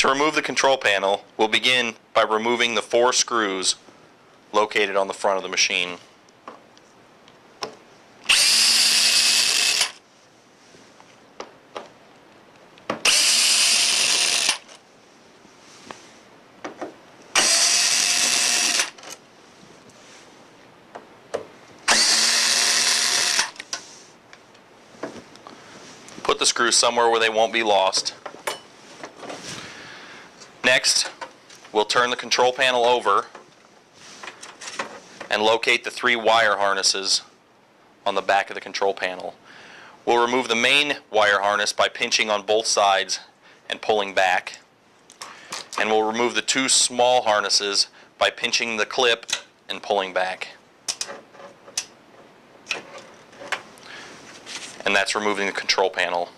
To remove the control panel, we'll begin by removing the 4 screws located on the front of the machine. Put the screws somewhere where they won't be lost. Next, we'll turn the control panel over and locate the 3 wire harnesses on the back of the control panel. We'll remove the main wire harness by pinching on both sides and pulling back. And we'll remove the 2 small harnesses by pinching the clip and pulling back. And that's removing the control panel.